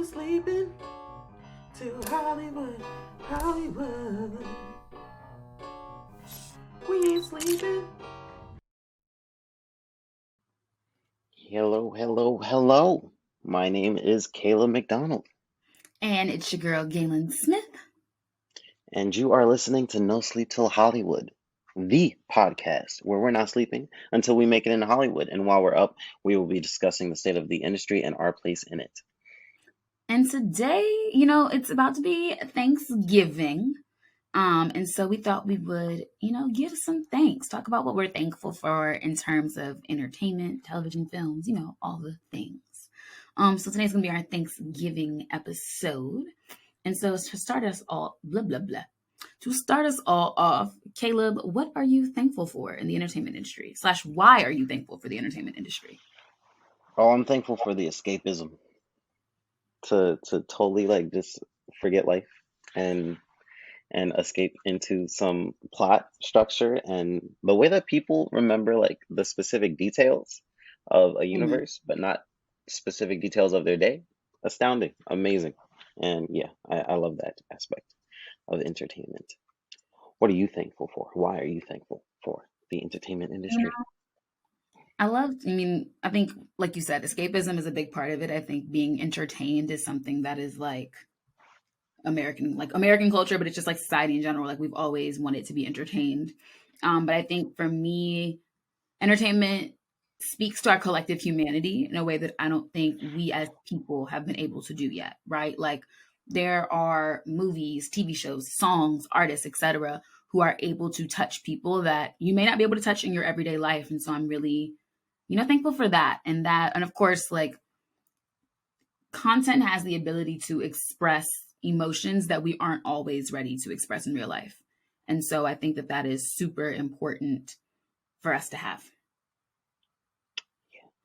ain't sleeping till Hollywood, Hollywood. We ain't sleeping. Hello, hello, hello. My name is Caleb McDonald, And it's your girl, Gaelyn Smith. and you are listening to No Sleep Till Hollywood, the podcast where we're not sleeping until we make it into Hollywood. And while we're up, we will be discussing the state of the industry and our place in it. And today, it's about to be Thanksgiving. And so we thought we would, give some thanks, talk about what we're thankful for in terms of entertainment, television, films, all the things. So today's gonna be our Thanksgiving episode. And so to start us all, blah, blah, blah. To start us all off, Caleb, what are you thankful for in the entertainment industry? / why are you thankful for the entertainment industry? Oh, I'm thankful for the escapism to totally like just forget life and escape into some plot structure and the way that people remember like the specific details of a Mhm. universe, but not specific details of their day. Astounding, amazing. And yeah, I love that aspect of entertainment. What are you thankful for? Why are you thankful for the entertainment industry? I think, like you said, escapism is a big part of it. I think being entertained is something that is like American culture, but it's just like society in general. Like we've always wanted to be entertained. But I think for me, entertainment speaks to our collective humanity in a way that I don't think we as people have been able to do yet, right? Like there are movies, TV shows, songs, artists, etc., who are able to touch people that you may not be able to touch in your everyday life. And so I'm really, thankful for that. And of course, like content has the ability to express emotions that we aren't always ready to express in real life. And so I think that that is super important for us to have.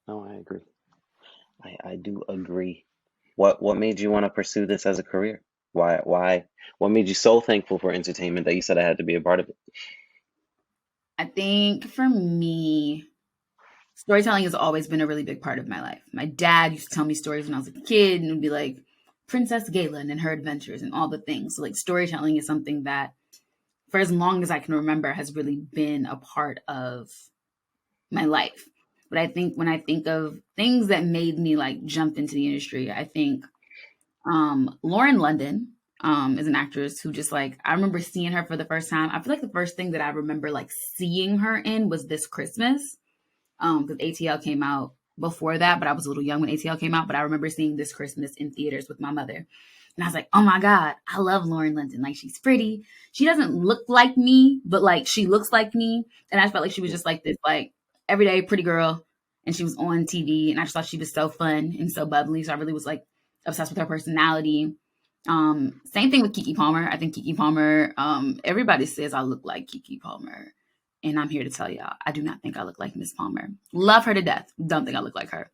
No, I agree. I do agree. What made you want to pursue this as a career? What made you so thankful for entertainment that you said I had to be a part of it? I think for me, storytelling has always been a really big part of my life. My dad used to tell me stories when I was a kid and it would be like Princess Gaelyn and her adventures and all the things. So like storytelling is something that for as long as I can remember has really been a part of my life. But I think when I think of things that made me like jump into the industry, I think Lauren London is an actress who just like I remember seeing her for the first time. I feel like the first thing that I remember like seeing her in was This Christmas. Because ATL came out before that, but I was a little young when ATL came out. But I remember seeing This Christmas in theaters with my mother. And I was like, oh my God, I love Lauren London. Like, she's pretty. She doesn't look like me, but like, she looks like me. And I felt like she was just like this, like, everyday pretty girl. And she was on TV. And I just thought she was so fun and so bubbly. So I really was like obsessed with her personality. Same thing with Keke Palmer. I think Keke Palmer, everybody says I look like Keke Palmer. And I'm here to tell y'all, I do not think I look like Miss Palmer. Love her to death. Don't think I look like her.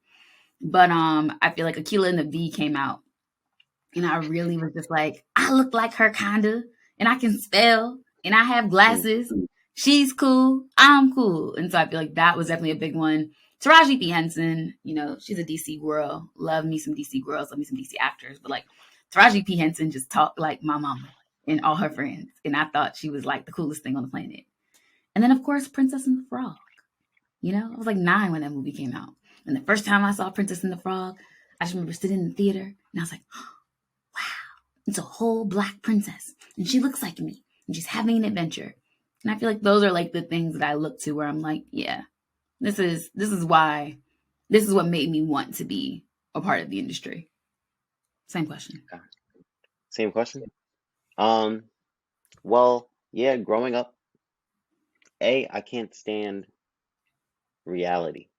But I feel like Aquila and the V came out. And I really was just like, I look like her kinda. And I can spell. And I have Mm. glasses. She's cool. I'm cool. And so I feel like that was definitely a big one. Taraji P. Henson, she's a DC girl. Love me some DC girls. Love me some DC actors. But like Taraji P. Henson just talked like my mama and all her friends. And I thought she was like the coolest thing on the planet. And then, of course, Princess and the Frog. I was like 9 when that movie came out. And the first time I saw Princess and the Frog, I just remember sitting in the theater and I was like, oh, wow, it's a whole black princess. And she looks like me. And she's having an adventure. And I feel like those are like the things that I look to where I'm like, yeah, this is what made me want to be a part of the industry. Same question. Same question. Um, well, yeah, growing up, I can't stand reality.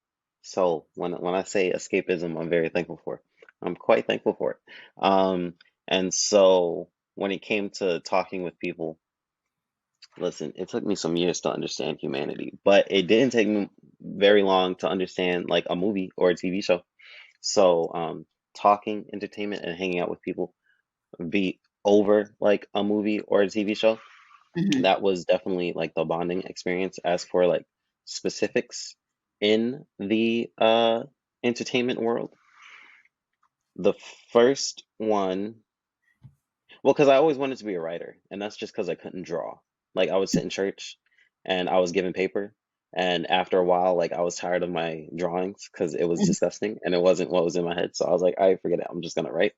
So when I say escapism, I'm very thankful for it. I'm quite thankful for it. And so when it came to talking with people, listen, it took me some years to understand humanity, but it didn't take me very long to understand like a movie or a TV show. So talking entertainment and hanging out with people be over like a movie or a TV show, Mm-hmm. that was definitely like the bonding experience. As for like specifics in the entertainment world, The first one, well, because I always wanted to be a writer, and that's just because I couldn't draw. Like I would sit in church, and I was given paper, and after a while, like I was tired of my drawings because it was disgusting and it wasn't what was in my head. So I was like, I forget it. I'm just gonna write.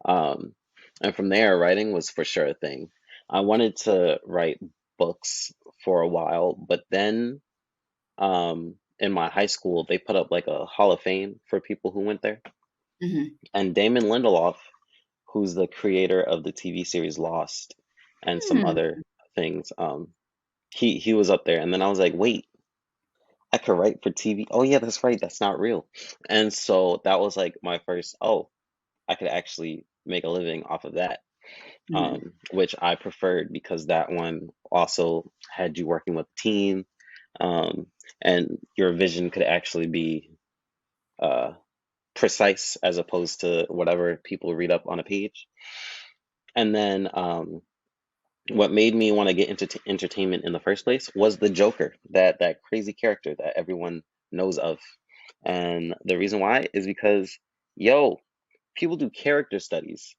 Um, and from there, writing was for sure a thing. I wanted to write books for a while, but then in my high school, they put up like a Hall of Fame for people who went there, Mhm. and Damon Lindelof, who's the creator of the TV series Lost and some Hmm. other things. He was up there, and then I was like, wait, I could write for TV. Oh yeah, that's right, that's not real. And so that was like my first, oh, I could actually make a living off of that. Mhm. Which I preferred because that one also had you working with a team, um, and your vision could actually be uh, precise as opposed to whatever people read up on a page. And then what made me want to get into entertainment in the first place was the Joker, that crazy character that everyone knows of. And the reason why is because, yo, people do character studies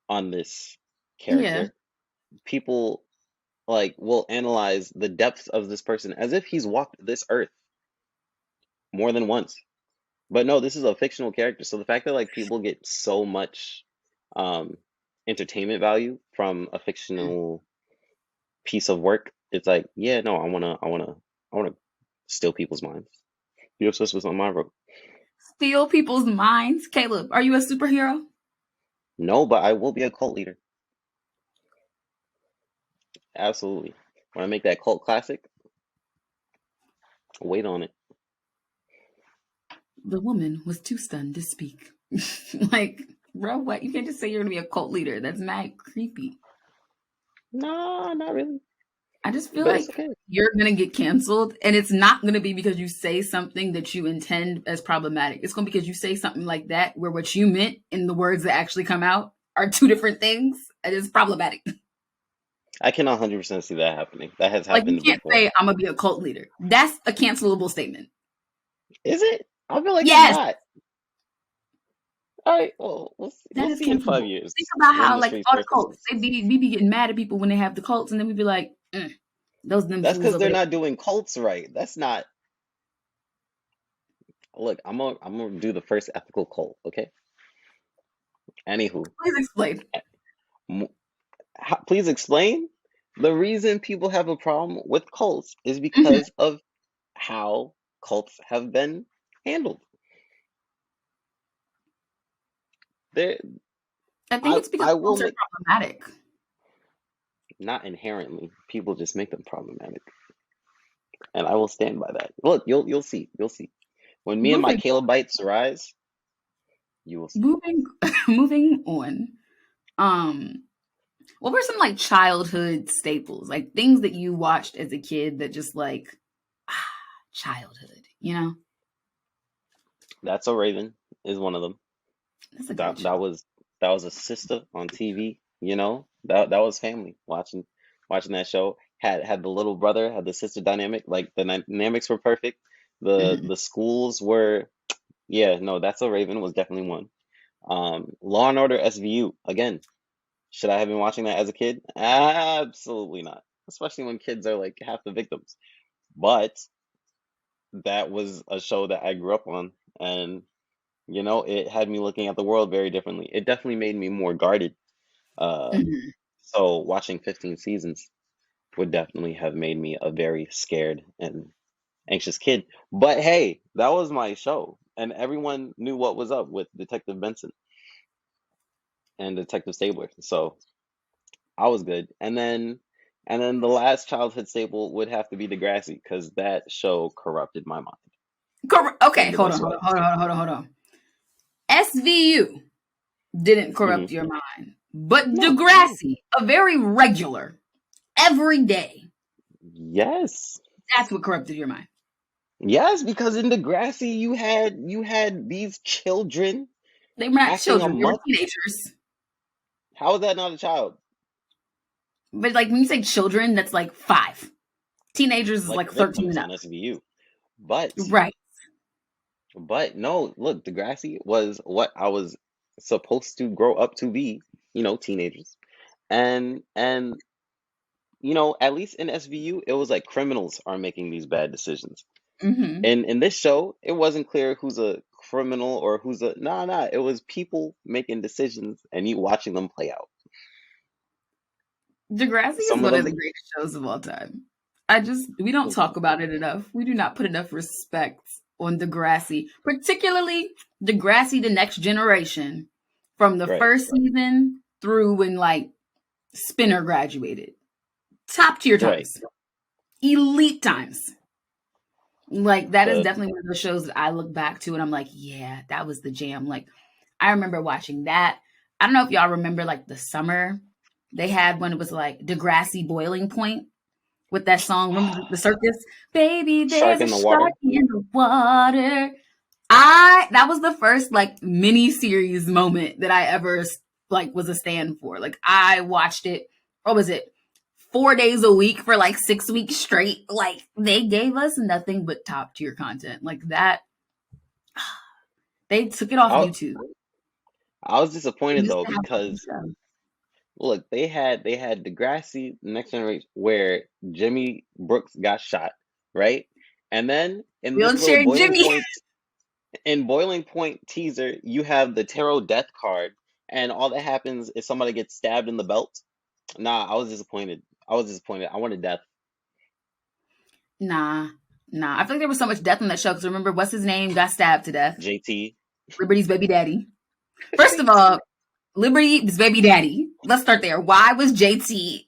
on this Yeah. character. People like will analyze the depth of this person as if he's walked this earth more than once. But no, this is a fictional character. So the fact that like people get so much um entertainment value from a fictional piece of work, it's like, yeah, no, I wanna steal people's minds. Be obsessed with on my road. Steal people's minds. Caleb, are you a superhero? No, but I will be a cult leader. Absolutely. When I make that cult classic, wait on it. The woman was too stunned to speak. Like, bro, what? You can't just say you're gonna be a cult leader. That's mad creepy. No, not really. I just feel But it's like okay. you're gonna get canceled, and it's not gonna be because you say something that you intend as problematic. It's gonna be because you say something like that, where what you meant and the words that actually come out are two different things, and it's problematic. I can 100% see that happening. That has Like you happened can't before. say I'm gonna be a cult leader. That's a cancelable statement. Is it? I feel like it's Yes, not. All right, well, we'll that is see in five cancelable. years Think about when how the like streets all the versus cults, us. we be getting mad at people when they have the cults, and then we be like, those them That's fools because over they're there. not doing cults right. That's not. Look, I'm gonna do the first ethical cult. Okay. Anywho, Please explain. m- please explain. The reason people have a problem with cults is Mhm. because of how cults have been handled. They, I think it's because I will cults are make problematic. not inherently. People just make them problematic, and I will stand by that. Look, you'll see. You'll see. When me and my Moving Calebites rise, you will see. moving moving on. Um, what were some like childhood staples, like things that you watched as a kid that just like ah, childhood? You know, That's a Raven is one of them. that's a That great show. that was that was a sister on TV. That was family watching that show. Had the little brother, had the sister dynamic. Like the dynamics were perfect. The Mhm. the schools were, yeah, no, that's a Raven was definitely one. Law and Order SVU again. Should I have been watching that as a kid? Absolutely not. Especially when kids are like half the victims. But that was a show that I grew up on, and it had me looking at the world very differently. It definitely made me more guarded. Uh, Mhm. so watching 15 seasons would definitely have made me a very scared and anxious kid. But hey, that was my show, and everyone knew what was up with Detective Benson and Detective Stabler. So I was good. And then the last childhood staple would have to be Degrassi because that show corrupted my mind Okay, in the hold on, best hold way. on, hold on, hold on, hold on. SVU didn't Hmm. corrupt your mind, but No, no. Degrassi, a very regular, everyday, Yes. that's what corrupted your mind. Yes, because in Degrassi you had these children They were not acting children; they were amok. teenagers. How is that not a child? But like when you say children, that's like 5. Teenagers is Like like 13 victims and up. on SVU. But Right. but no, look, Degrassi was what I was supposed to grow up to be, teenagers. And at least in SVU, it was like criminals are making these bad decisions. Mm-hmm. And in this show, it wasn't clear who's a criminal or who's a nah. It was people making decisions and you watching them play out. Degrassi is Some of one of the them, greatest shows of all time. We don't mhm, talk about it enough. We do not put enough respect on Degrassi, particularly Degrassi The Next Generation, from the right, first season through when like Spinner graduated. Top tier right. times. Elite times. Like that is The definitely one of those shows that I look back to and I'm like, yeah, that was the jam. Like I remember watching that. I don't know if y'all remember like the summer they had when it was like Degrassi Boiling Point with that song. Remember the circus? Baby, Shark there's a in the water. shark in the water. That was the first like mini series moment that I ever like was a stand for. Like I watched it. What was it? 4 days a week for like 6 weeks straight. Like they gave us nothing but top tier content. Like that. They took it off I YouTube. I was disappointed Just though to have the because show. look, they had Degrassi, Next Generation, where Jimmy Brooks got shot, right? And then in this little Wheelchair Jimmy. Boiling Point teaser, you have the tarot death card, and all that happens is somebody gets stabbed in the belt. Nah, I was disappointed. I wanted death. Nah. I feel like there was so much death on that show because remember, what's his name got stabbed to death? JT. Liberty's baby daddy. First of all, Liberty's baby daddy. Let's start there. Why was JT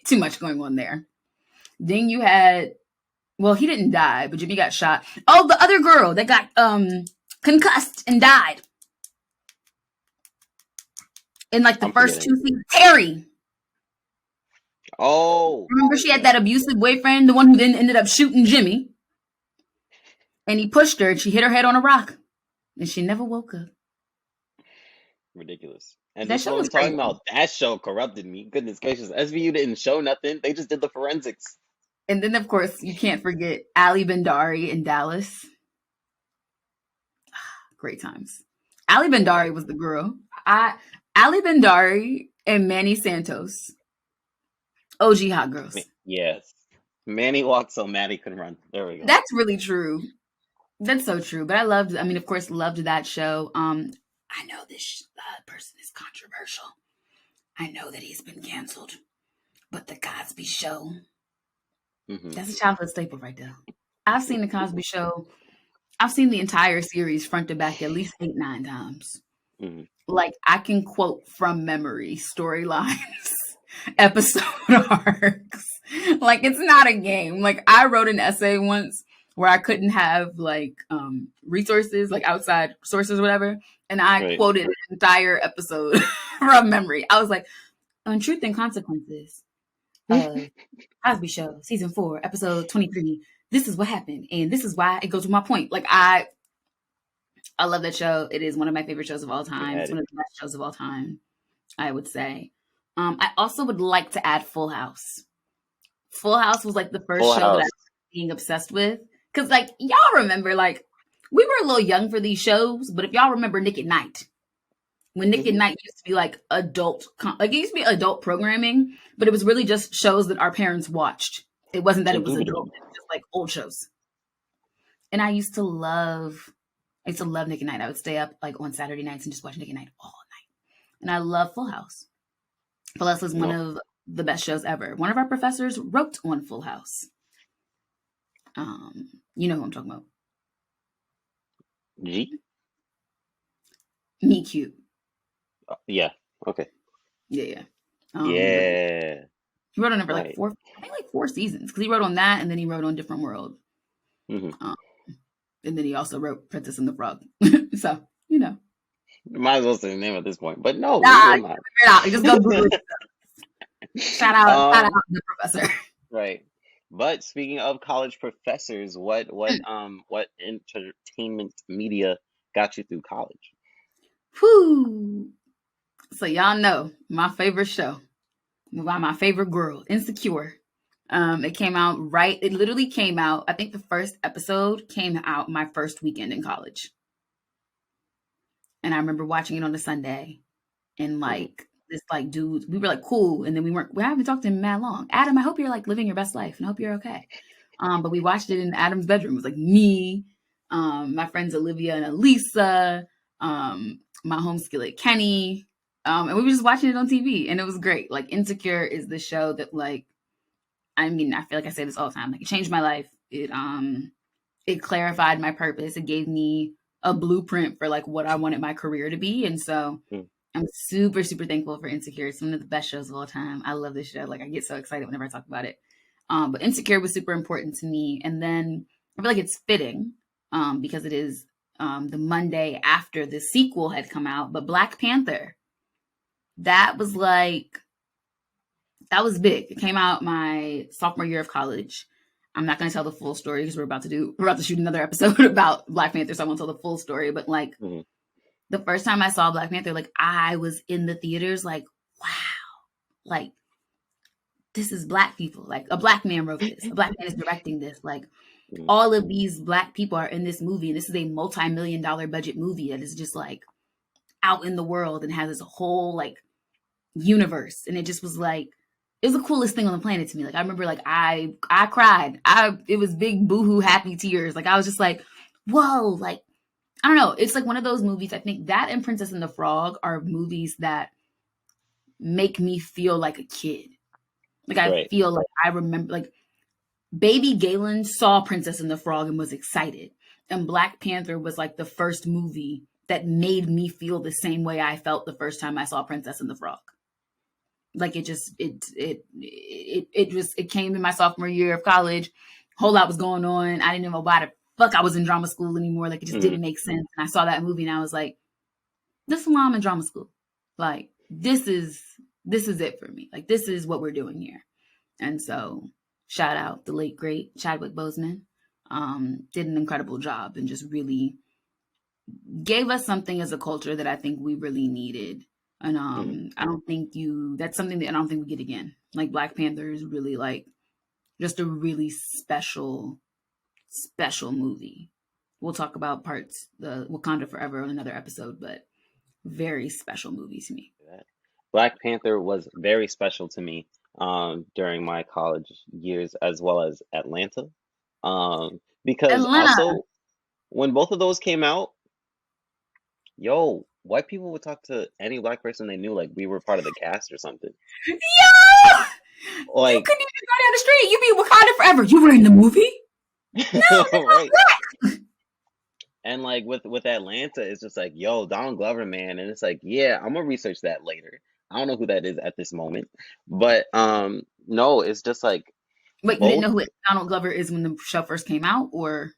too much going on there? Then you had, well, he didn't die, but Jimmy got shot. Oh, the other girl that got concussed and died in like the I'm first forgetting. 2 seasons. Terry. Oh, Remember she had yeah, that abusive boyfriend, the one who then ended up shooting Jimmy, and he pushed her and she hit her head on a rock and she never woke up. ridiculous. And That this is show what was I'm talking crazy. about. That show corrupted me. Goodness gracious. SVU didn't show nothing. They just did the forensics. And then, of course, you can't forget Ali Bendari in Dallas. Great times. Ali Bendari was the girl. Ali Bendari and Manny Santos. OG hot girls. Yes. Manny walked so Maddie could run. There we go. That's really true. That's so true. But of course, loved that show. I know this person is controversial. I know that he's been canceled. But The Cosby Show, Hmm. that's a childhood staple right there. I've seen The Cosby Show. I've seen the entire series front to back at least 8, 9 times. Hmm. Like I can quote from memory storylines, episode arcs. Like it's not a game. Like I wrote an essay once where I couldn't have like resources, like outside sources or whatever, and I Right. quoted an entire episode from memory. I was like, on Truth and Consequences, Cosby Show, season 4, episode 23. This is what happened, and this is why it goes with my point. Like I love that show. It is one of my favorite shows of all You time. had It's it. one of the best shows of all time, I would say. I also would like to add Full House. Full House was like the first Full show that I House. was being obsessed with. Because, like, y'all remember, like, we were a little young for these shows, but if y'all remember Nick at Night, when Nick at Hmm. Night used to be like it used to be adult programming, but it was really just shows that our parents watched. It wasn't that it was Indubitably. adult, it was just like old shows. And I used to love Nick at Night. I would stay up like on Saturday nights and just watch Nick at Night all night. And I love Full House. Full House was one No. of the best shows ever. One of our professors wrote on Full House. You know who I'm talking about. G? Me Cute. Yeah. Okay. Yeah. Yeah. He wrote on it for like Right. 4 seasons. Because he wrote on that and then he wrote on Different World. Hmm. And then he also wrote Princess and the Frog. So, Might as well say the name at this point. But no, we Nah, will you not. figure it out. You just go Google it. Shout out the professor. Right. But speaking of college professors, what entertainment media got you through college? Whew. So y'all know my favorite show by my favorite girl, Insecure. It literally came out, I think the first episode came out my first weekend in college. And I remember watching it on a Sunday, and like this like dude, we were like cool, and then we haven't talked to him mad long. Adam, I hope you're like living your best life, and I hope you're okay. But we watched it in Adam's bedroom. It was like me, my friends Olivia and Elisa, my home skillet Kenny, and we were just watching it on TV, and it was great. Like Insecure is the show that like, I mean, I feel like I say this all the time. Like it changed my life. It clarified my purpose. It gave me a blueprint for like what I wanted my career to be, and so I'm super, super thankful for Insecure. It's one of the best shows of all time. I love this show. Like I get so excited whenever I talk about it. But Insecure was super important to me. And then I feel like it's fitting because it is the Monday after the sequel had come out. But Black Panther, that was big. It came out my sophomore year of college. I'm not going to tell the full story because we're about to shoot another episode about Black Panther. So I won't tell the full story. But like the first time I saw Black Panther, like I was in the theaters like, wow, like this is Black people. Like a Black man wrote this. A Black man is directing this. Like all of these Black people are in this movie. And this is a multi-million-dollar budget movie that is just like out in the world and has this whole like universe. And it just was like, it was the coolest thing on the planet to me. Like I remember like I cried. It was big boohoo happy tears. Like I was just like, whoa, like I don't know. It's like one of those movies. I think that and Princess and the Frog are movies that make me feel like a kid. Like I feel like I remember like baby Gaelyn saw Princess and the Frog and was excited. And Black Panther was like the first movie that made me feel the same way I felt the first time I saw Princess and the Frog. Like it came in my sophomore year of college. Whole lot was going on. I didn't know why the fuck I was in drama school anymore. Like it just didn't make sense. And I saw that movie and I was like, this is why I'm in drama school. Like this is it for me. Like this is what we're doing here. And so shout out the late great Chadwick Boseman. Did an incredible job and just really gave us something as a culture that I think we really needed. And I don't think that's something that I don't think we get again. Like Black Panther is really like just a really special movie. We'll talk about the Wakanda Forever on another episode, but very special movie to me. Black Panther was very special to me during my college years as well as Atlanta. Because Atlanta. Also when both of those came out, white people would talk to any Black person they knew like we were part of the cast or something. Yo! Like, you couldn't even go down the street. You be Wakanda Forever. You were in the movie? No, right. And like with Atlanta, it's just like, Donald Glover, man. And it's like, yeah, I'm gonna research that later. I don't know who that is at this moment. But no, it's just like wait, you didn't know who Donald Glover is when the show first came out, or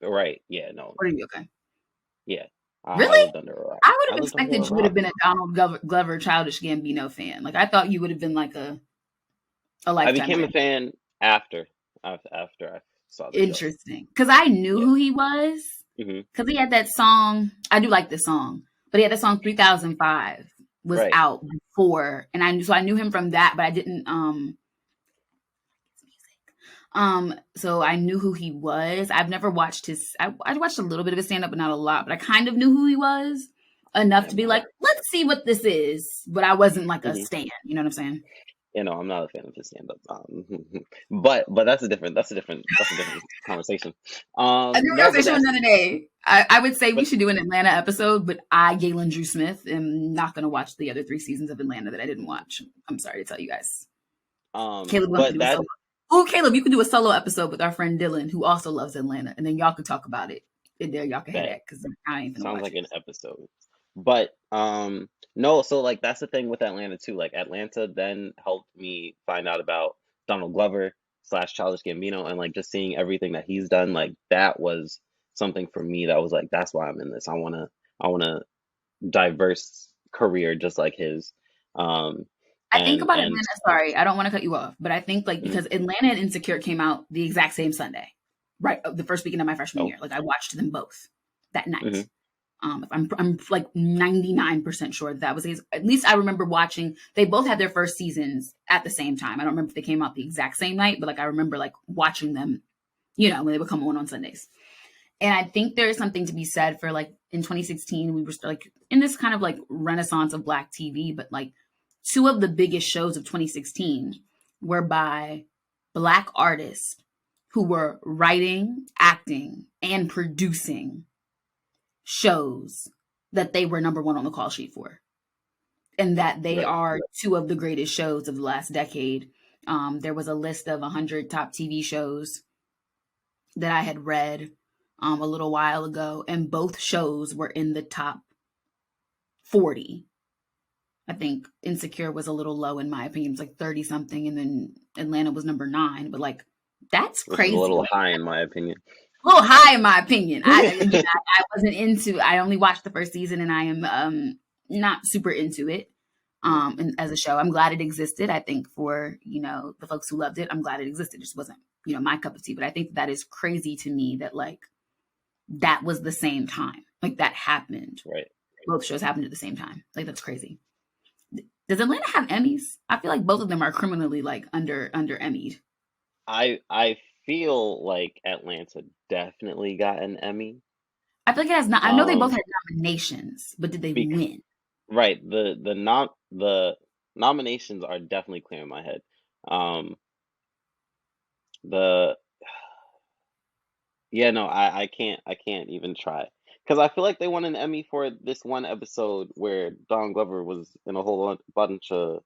right? Yeah, no. Or are you okay? Yeah. Really? I would have lived under expected a you would have rock. been a Donald Glover Childish Gambino fan. Like I thought you would have been like a I Lifetime became a fan. fan after I saw the show. Interesting, because I knew who he was because he had that song. I do like this song, but he had that song 3005 was out before, and I knew him from that, but I didn't so I knew who he was. I've never watched I watched a little bit of his stand-up, but not a lot, but I kind of knew who he was enough to be like, let's see what this is. But I wasn't like a stan, you know what I'm saying? I'm not a fan of his stand-up. But that's a different conversation. Another conversation another day. I would say we should do an Atlanta episode, but Gaelyn Drew Smith, am not going to watch the other 3 seasons of Atlanta that I didn't watch. I'm sorry to tell you guys. Caleb, Caleb, you could do a solo episode with our friend Dylan, who also loves Atlanta, and then y'all could talk about it. And there y'all can hit that because I ain't gonna sounds watch like an episode. But no, so like that's the thing with Atlanta too. Like Atlanta then helped me find out about Donald Glover / Childish Gambino, and like just seeing everything that he's done. Like that was something for me that was like, that's why I'm in this. I want a diverse career just like his. I think about Atlanta. Sorry, I don't want to cut you off, but I think like because Atlanta and Insecure came out the exact same Sunday, right? The first weekend of my freshman year. Like I watched them both that night. I'm like 99% sure that was the case. At least I remember watching. They both had their first seasons at the same time. I don't remember if they came out the exact same night, but like I remember like watching them, when they would come on Sundays. And I think there's something to be said for like in 2016, we were like in this kind of like renaissance of Black TV, but like two of the biggest shows of 2016 were by Black artists who were writing, acting, and producing shows that they were number one on the call sheet for. And that they Right. are two of the greatest shows of the last decade. There was a list of 100 top TV shows that I had read a little while ago, and both shows were in the top 40. I think Insecure was a little low in my opinion. It was like 30 something, and then Atlanta was number 9. But like, that's Which is crazy. a little high in my opinion. A little high in my opinion. I wasn't into. I only watched the first season, and I am not super into it. And as a show, I'm glad it existed. I think for the folks who loved it, I'm glad it existed. It just wasn't my cup of tea. But I think that is crazy to me that like that was the same time. Like that happened. Right. Both shows happened at the same time. Like that's crazy. Does Atlanta have Emmys? I feel like both of them are criminally like under Emmy'd. I feel like Atlanta definitely got an Emmy. I feel like it has not. I know they both had nominations, but did they win? Right. The nominations are definitely clear in my head. I can't even try. Because I feel like they won an Emmy for this one episode where Don Glover was in a whole bunch of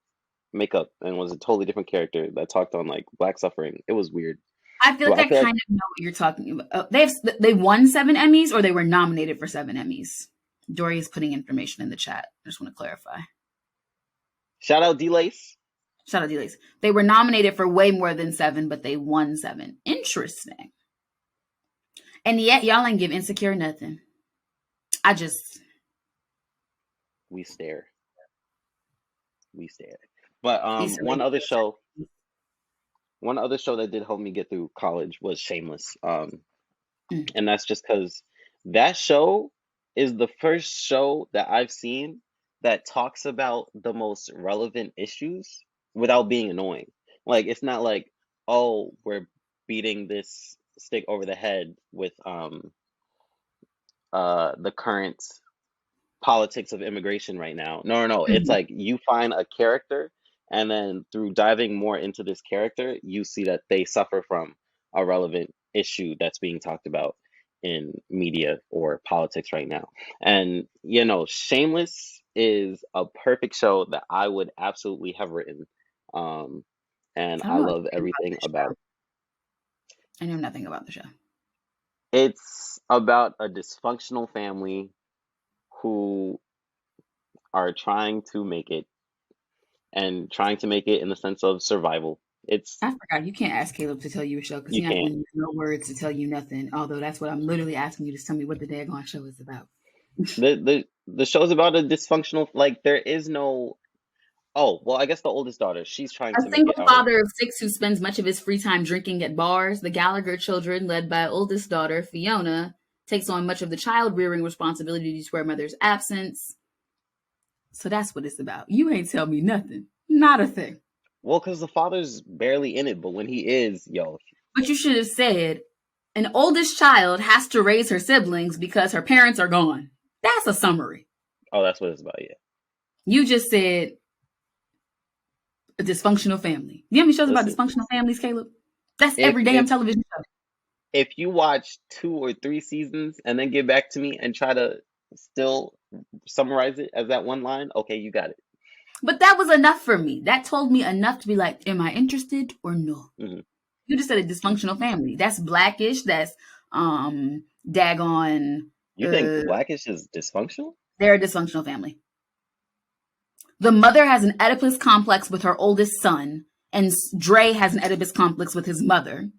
makeup and was a totally different character that talked on like Black suffering. It was weird. I feel like I kind of know what you're talking about. They won 7 Emmys, or they were nominated for 7 Emmys. Doria is putting information in the chat. I just want to clarify. Shout out D-Lace. Shout out D-Lace. They were nominated for way more than 7, but they won 7. Interesting. And yet y'all ain't give Insecure nothing. We stare. But one other show that did help me get through college was Shameless. And that's just because that show is the first show that I've seen that talks about the most relevant issues without being annoying. Like it's not like, oh, we're beating this stick over the head with the current politics of immigration right now. No. It's like you find a character, and then through diving more into this character, you see that they suffer from a relevant issue that's being talked about in media or politics right now. And Shameless is a perfect show that I would absolutely have written. And I love everything about it. I know nothing about the show. It's about a dysfunctional family who are trying to make it, and trying to make it in the sense of survival. I forgot you can't ask Caleb to tell you a show because he has no words to tell you nothing. Although that's what I'm literally asking you to tell me what the daggone show is about. The show's about a dysfunctional, like there is no. Oh well, I guess the oldest daughter, she's trying to make it. A single father of 6 who spends much of his free time drinking at bars. The Gallagher children, led by oldest daughter Fiona, takes on much of the child rearing responsibility due to her mother's absence. So that's what it's about. You ain't tell me nothing. Not a thing. Well, because the father's barely in it, but when he is, But you should have said, an oldest child has to raise her siblings because her parents are gone. That's a summary. Oh, that's what it's about, yeah. You just said a dysfunctional family. You know how many shows about dysfunctional families, Caleb? That's every damn television show. If you watch 2 or 3 seasons and then get back to me and try to still summarize it as that one line, okay, you got it. But that was enough for me. That told me enough to be like, am I interested or no? Mm-hmm. You just said a dysfunctional family. That's Blackish. That's daggone. You think Blackish is dysfunctional? They're a dysfunctional family. The mother has an Oedipus complex with her oldest son, and Dre has an Oedipus complex with his mother.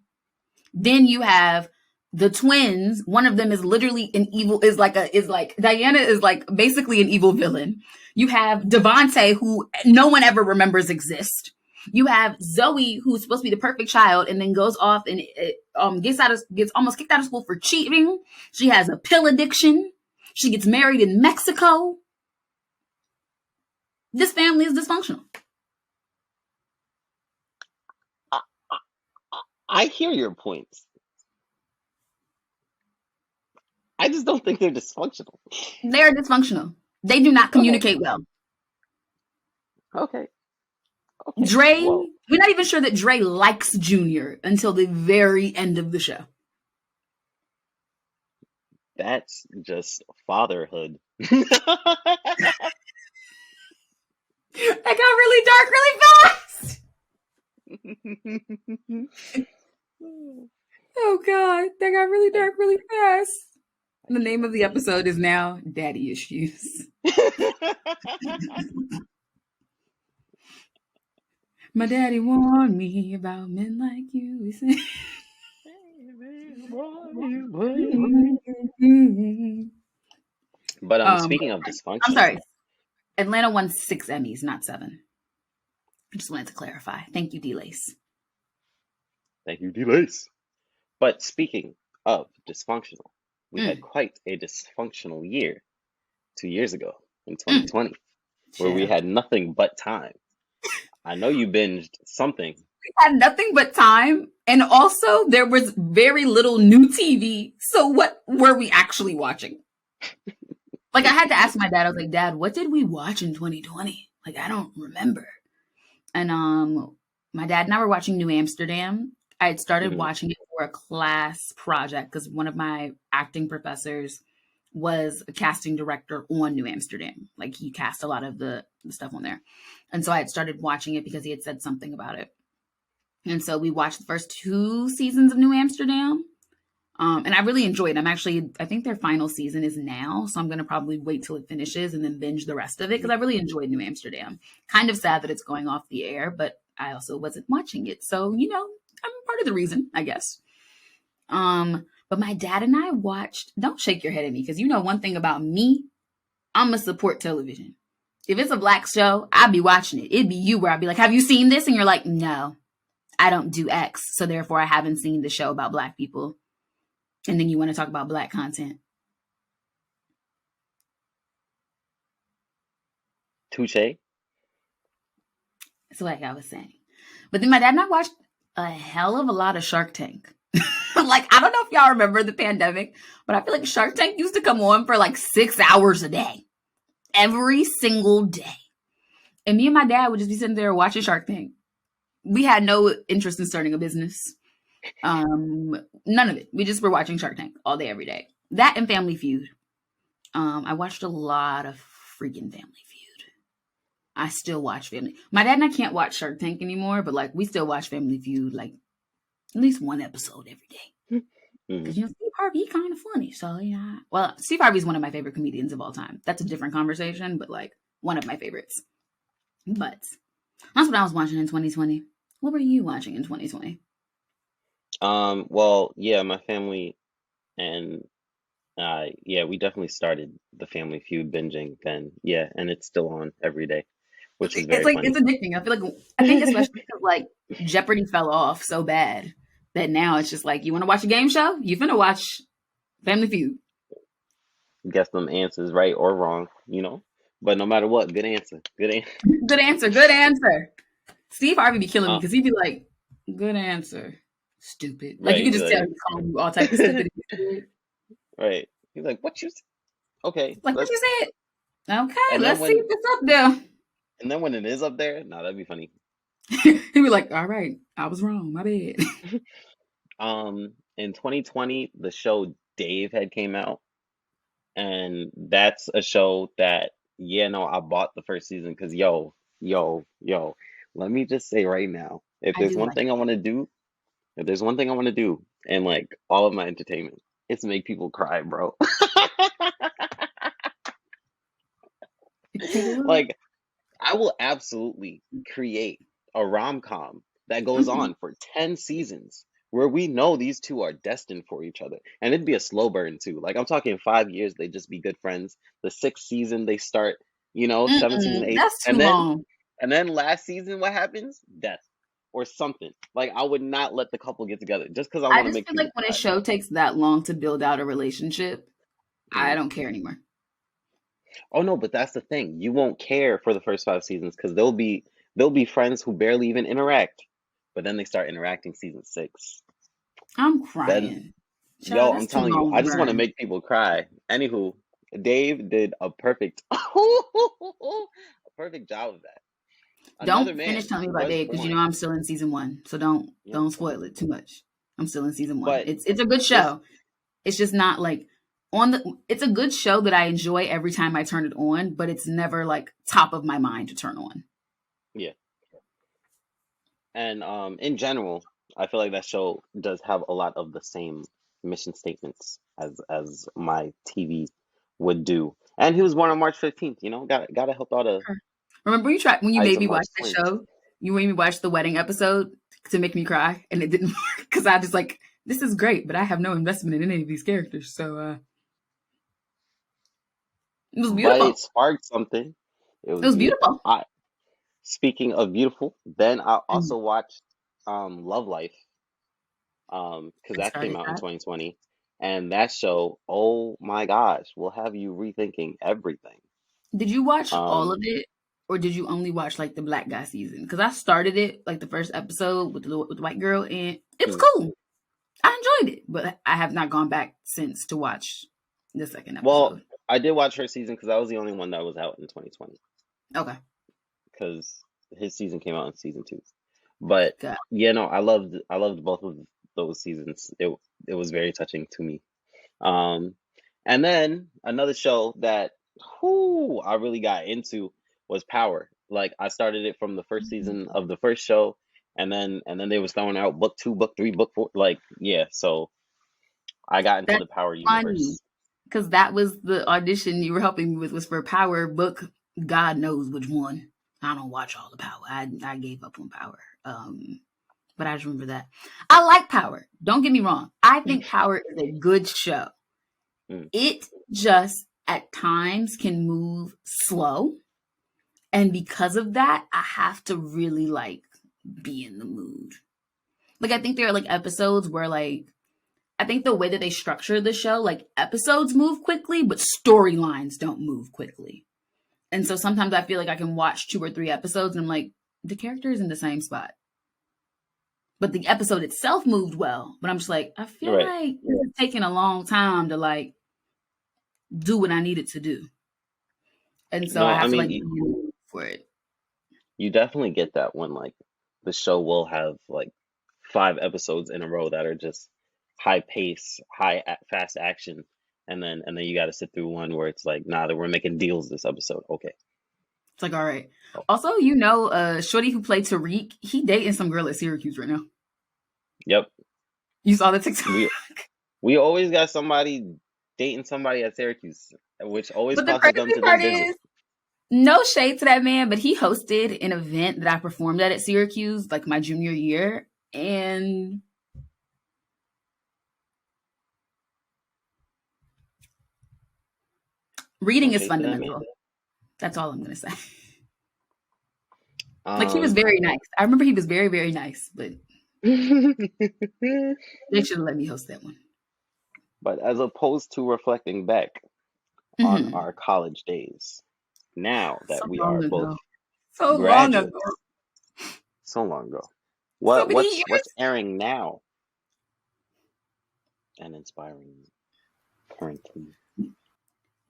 Then you have the twins. One of them is literally an evil, Diana is like basically an evil villain. You have Devontae, who no one ever remembers exist. You have Zoe, who's supposed to be the perfect child, and then goes off and gets almost kicked out of school for cheating. She has a pill addiction. She gets married in Mexico. This family is dysfunctional. I hear your points. I just don't think they're dysfunctional. They're dysfunctional. They do not communicate well. Okay. Dre, Well, we're not even sure that Dre likes Junior until the very end of the show. that's just fatherhood. That got really dark really fast. Oh God, that got really dark really fast. The name of the episode is now Daddy Issues. My daddy warned me about men like you. He said, But speaking of I'm dysfunctional, sorry. Atlanta won 6 Emmys, not 7. I just wanted to clarify. Thank you, D-Lace. thank you, D-Lace. But speaking of dysfunctional, we had quite a dysfunctional year 2 years ago in 2020, where we Chill. had nothing but time. I know you binged something. We had nothing but time, and also there was very little new TV. So what were we actually watching? Like, I had to ask my dad. I was like, Dad, what did we watch in 2020? Like, I don't remember. And my dad and I were watching New Amsterdam. I had started watching it for a class project because one of my acting professors was a casting director on New Amsterdam. Like, he cast a lot of the stuff on there. And so I had started watching it because he had said something about it. And so we watched the first 2 seasons of New Amsterdam. And I really enjoyed it. I think their final season is now. So I'm going to probably wait till it finishes and then binge the rest of it because I really enjoyed New Amsterdam. Kind of sad that it's going off the air, but I also wasn't watching it. So, you know, I'm part of the reason, I guess. But my dad and I watched, don't shake your head at me because you know one thing about me, I'm going to support television. If it's a Black show, I'd be watching it. It'd be you where I'd be like, have you seen this? And you're like, no, I don't do X. So therefore I haven't seen the show about Black people. And then you want to talk about Black content. Touche. It's like I was saying. But then my dad and I watched a hell of a lot of Shark Tank. Like, I don't know if y'all remember the pandemic, but I feel like Shark Tank used to come on for like 6 hours a day. Every single day. And me and my dad would just be sitting there watching Shark Tank. We had no interest in starting a business. None of it. We just were watching Shark Tank all day, every day. That and Family Feud. I watched a lot of freaking Family Feud. I still watch Family. My dad and I can't watch Shark Tank anymore, but like we still watch Family Feud like at least one episode every day. Because you know Steve Harvey, kind of funny. So yeah. Well, Steve Harvey's one of my favorite comedians of all time. That's a different conversation, but like one of my favorites. But that's what I was watching in 2020. What were you watching in 2020? Well, yeah, my family and yeah, we definitely started the Family Feud binging then. Yeah, and it's still on every day, which is very It's like funny. it's addicting. I think especially because like Jeopardy fell off so bad that now it's just like you want to watch a game show, you finna watch Family Feud. Guess them answers right or wrong, you know. But no matter what, good answer. Good answer. Good answer. Good answer. Steve Harvey be killing me because he'd be like, "Good answer, stupid." Like you Right, could just tell he's calling you all types of stupid. right. He's like, "What you? Okay, Like what you said? Okay, And let's then see when- what's up there. And then when it is up there, nah, that'd be funny. He'd be like, "All right, I was wrong. My bad." In 2020, the show Dave had came out, and that's a show that, yeah, no, I bought the first season because yo, let me just say right now, if I there's do one like thing I want to do, if there's one thing I want to do, and like all of my entertainment, it's make people cry, bro. Like, I will absolutely create a rom-com that goes on for 10 seasons where we know these two are destined for each other. And it'd be a slow burn too. Like I'm talking 5 years, they just be good friends. The 6th season they start, you know, 7th season, 8th. That's too long. And then last season, what happens? Death or something. Like I would not let the couple get together just because I want to just make feel people like when a cry. show takes that long to build out a relationship, I don't care anymore. Oh no, but that's the thing. You won't care for the first 5 seasons because they'll be friends who barely even interact. But then they start interacting season 6. I'm crying. Yo, I'm That's too telling you, long I to just want to burn. make people cry. Anywho, Dave did a perfect, a perfect job of that. Another Don't finish man telling me about was Dave because you born. know I'm still in season 1. So don't Yep. don't spoil it too much. I'm still in season 1. But It's a good this, show. It's just not like it's a good show that I enjoy every time I turn it on, but it's never like top of my mind to turn on. yeah. And in general, I feel like that show does have a lot of the same mission statements as my TV would do. And he was born on March 15th, you know, gotta help out the Remember when you Ides made of me March watch that twins. show? You made me watch the wedding episode to make me cry, and it didn't work because I just like, this is great, but I have no investment in any of these characters. So it was But it beautiful. sparked something. It It was was beautiful. beautiful. Speaking of beautiful, then I And also watched Love Life, because I that came started out in that. 2020. And that show, oh my gosh, will have you rethinking everything. Did you watch all Um, of it, or did you only watch like the black guy season? Because I started it like the first episode with the white girl, and it was hmm. cool. I enjoyed it, but I have not gone back since to watch the second Well, episode. I did watch her season because that was the only one that was out in 2020. Okay, Because his season came out in season 2. But got yeah, no, I loved both of those seasons. It was very touching to me. Um, and then another show that I really got into was Power. Like I started it from the first season of the first show, and then they was throwing out book 2, book 3, book 4. Like yeah, so I got into that's the Power funny. universe. Because that was the audition you were helping me with, was for Power book. God knows which one. I don't watch all the Power. I gave up on Power. But I just remember that. I like Power. Don't get me wrong. I think Power is a good show. Mm. It just at times can move slow. And because of that, I have to really like be in the mood. Like I think there are like episodes where like I think the way that they structure the show, like episodes move quickly, but storylines don't move quickly. And so sometimes I feel like I can watch 2 or 3 episodes and I'm like, the character is in the same spot. But the episode itself moved well. But I'm just like, I feel Right. like this is taking a long time to like do what I needed to do. And so No, I I have to like mean do for it. you definitely get that when like the show will have like 5 episodes in a row that are just high pace, fast action, and then you got to sit through one where it's like, nah, that we're making deals this episode. Okay. It's like, all right. Oh, Also, Shorty who played Tariq, he dating some girl at Syracuse right now. yep. You saw the TikTok? We always got somebody dating somebody at Syracuse, which always But the causes them crazy to then part visit. is, no shade to that man, but he hosted an event that I performed at Syracuse, like my junior year. And reading No is shade to that man. fundamental. That's all I'm going to say. Like, he was very nice. I remember he was very, very nice, but they should have let me host that one. But as opposed to reflecting back on our college days, now that So we long are both ago. So long ago. graduates, so long ago, So many what's years. airing now and inspiring currently?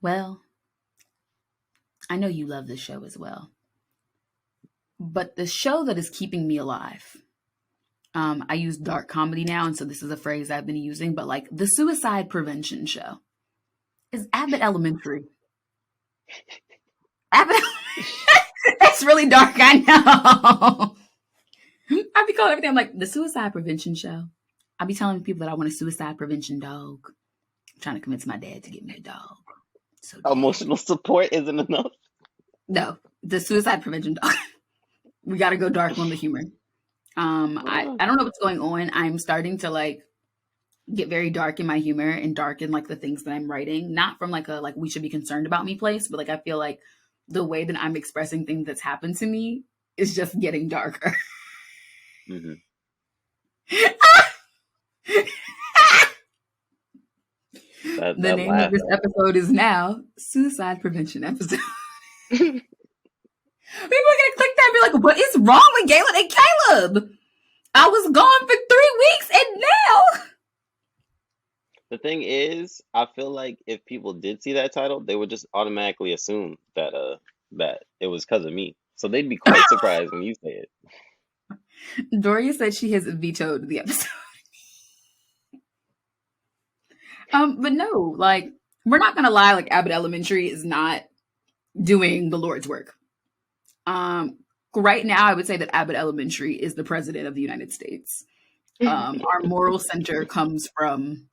Well, I know you love this show as well. But the show that is keeping me alive, I use dark comedy now, and so this is a phrase I've been using, but like the suicide prevention show is Abbott Elementary. Abbott, that's really dark, I know. I be calling everything, I'm like, the suicide prevention show. I be telling people that I want a suicide prevention dog. I'm trying to convince my dad to get me a dog. So Emotional support isn't enough. No, the suicide prevention dog. We got to go dark on the humor. I don't know what's going on. I'm starting to like get very dark in my humor and dark in like the things that I'm writing. Not from like a like we should be concerned about me place, but like I feel like the way that I'm expressing things that's happened to me is just getting darker. Mm-hmm. The that name laugh. of this episode is now Suicide Prevention Episode. People are gonna click that and be like, what is wrong with Gaelyn and Caleb? I was gone for 3 weeks and now. The thing is, I feel like if people did see that title, they would just automatically assume that it was because of me. So they'd be quite surprised when you say it. Doria said she has vetoed the episode. But no, like, we're not gonna lie, like Abbott Elementary is not doing the Lord's work. Right now I would say that Abbott Elementary is the president of the United States. Our moral center comes from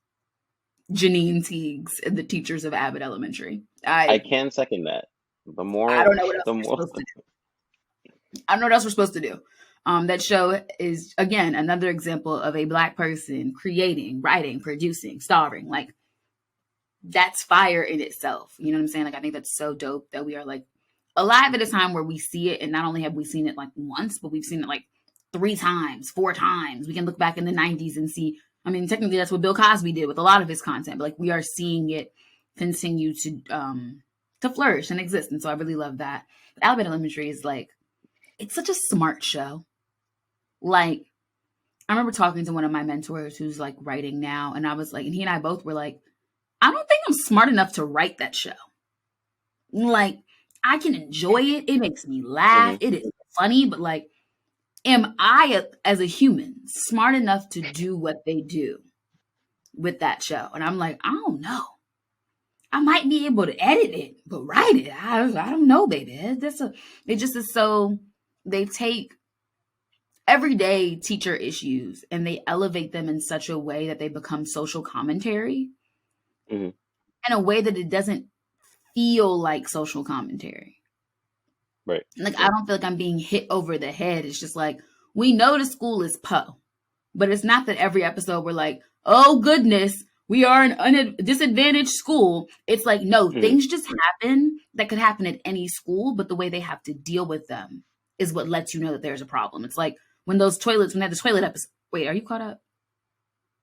Janine Teagues and the teachers of Abbott Elementary. I can second that. The more, I don't know what else the we're more. supposed to do. I don't know what else we're supposed to do. That show is, again, another example of a Black person creating, writing, producing, starring. Like, that's fire in itself. You know what I'm saying? Like, I think that's so dope that we are, like, alive at a time where we see it. And not only have we seen it, like, once, but we've seen it, like, 3 times, 4 times. We can look back in the 90s and see. I mean, technically, that's what Bill Cosby did with a lot of his content. But, like, we are seeing it continue to flourish and exist. And so I really love that. But Abbott Elementary is, like, it's such a smart show. Like, I remember talking to one of my mentors who's like writing now, and I was like, and he and I both were like, I don't think I'm smart enough to write that show. Like, I can enjoy it. It makes me laugh. It is funny, but like, am I, as a human, smart enough to do what they do with that show? And I'm like, I don't know. I might be able to edit it, but write it, I don't know, baby. It just is so, they take everyday teacher issues and they elevate them in such a way that they become social commentary in a way that it doesn't feel like social commentary. Right. Like, I don't feel like I'm being hit over the head. It's just like, we know the school is Poe, but it's not that every episode we're like, oh goodness, we are an disadvantaged school. It's like, no, things just happen that could happen at any school, but the way they have to deal with them is what lets you know that there's a problem. It's like when they had the toilet episode. Wait, are you caught up?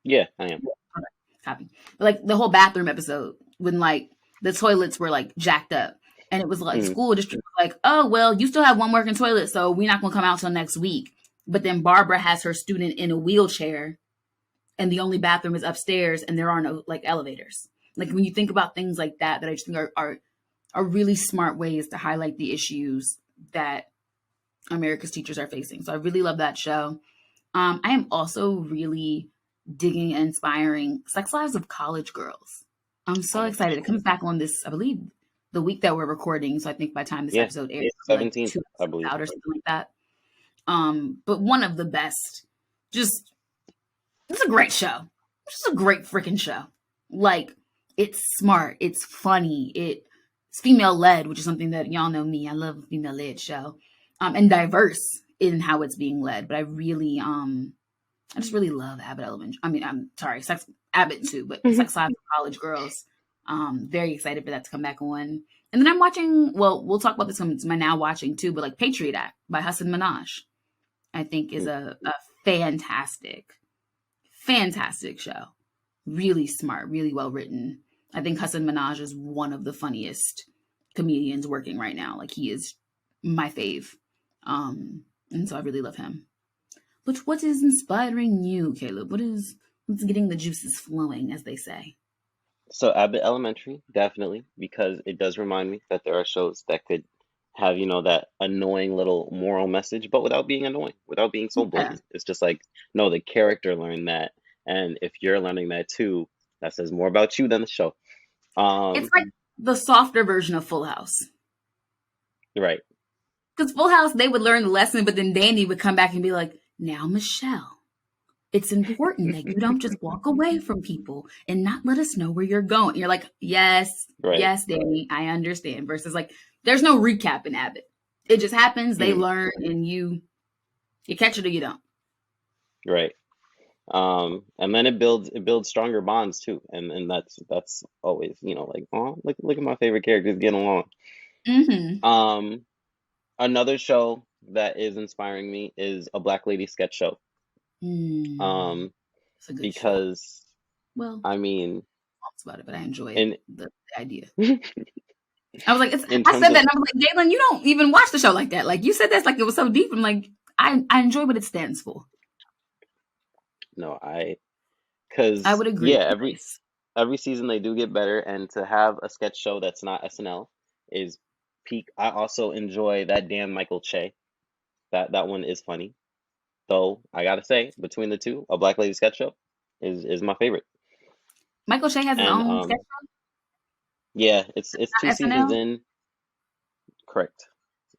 Yeah, I am. Okay, copy. But like the whole bathroom episode when like the toilets were like jacked up. And it was like school district was like, oh, well, you still have one working toilet, so we're not going to come out till next week. But then Barbara has her student in a wheelchair and the only bathroom is upstairs and there are no like elevators. Like when you think about things like that I just think are really smart ways to highlight the issues that America's teachers are facing. So I really love that show. I am also really digging and inspiring Sex Lives of College Girls. I'm so excited. It comes back on this, I believe, the week that we're recording. So I think by the time this episode airs, 17th, like I believe, out or something like that. But one of the best. Just, it's a great show. It's just a great freaking show. Like, it's smart. It's funny. It's female led, which is something that y'all know me. I love a female led show. And diverse in how it's being led. But I really, I just really love Abbott Elementary. I mean, I'm sorry, Abbott too, but Sex Lives of College Girls. Very excited for that to come back on. And then I'm watching, well, we'll talk about this when it's my now watching too, but like Patriot Act by Hassan Minaj, I think is a fantastic show. Really smart, really well written. I think Hassan Minaj is one of the funniest comedians working right now. Like he is my fave. And so I really love him. But what is inspiring you, Caleb? What's getting the juices flowing, as they say? So Abbott Elementary, definitely, because it does remind me that there are shows that could have, that annoying little moral message, but without being annoying, without being so blatant. It's just like, no, the character learned that. And if you're learning that too, that says more about you than the show. It's like the softer version of Full House. Right. Because Full House, they would learn the lesson, but then Danny would come back and be like, now, Michelle, it's important that you don't just walk away from people and not let us know where you're going. And you're like, yes, yes, Danny, I understand. Versus like, there's no recap in Abbott. It just happens. They learn and you catch it or you don't. Right. And then it builds stronger bonds too. And that's always, like, oh, look at my favorite characters getting along. Another show that is inspiring me is a Black Lady sketch show. Because show. Well, I mean, talks about it, but I enjoy the idea. I was like, I said that, and I was like, Gaelyn, you don't even watch the show like that. Like you said, that's like it was so deep. I'm like, I enjoy what it stands for. No, because I would agree. Yeah, Every season they do get better, and to have a sketch show that's not SNL is peak. I also enjoy that Dan Michael Che. That one is funny. Though I gotta say, between the two, a Black Lady sketch show is my favorite. Michael Che has his And own sketch show yeah, it's two on seasons SNL. in. Correct.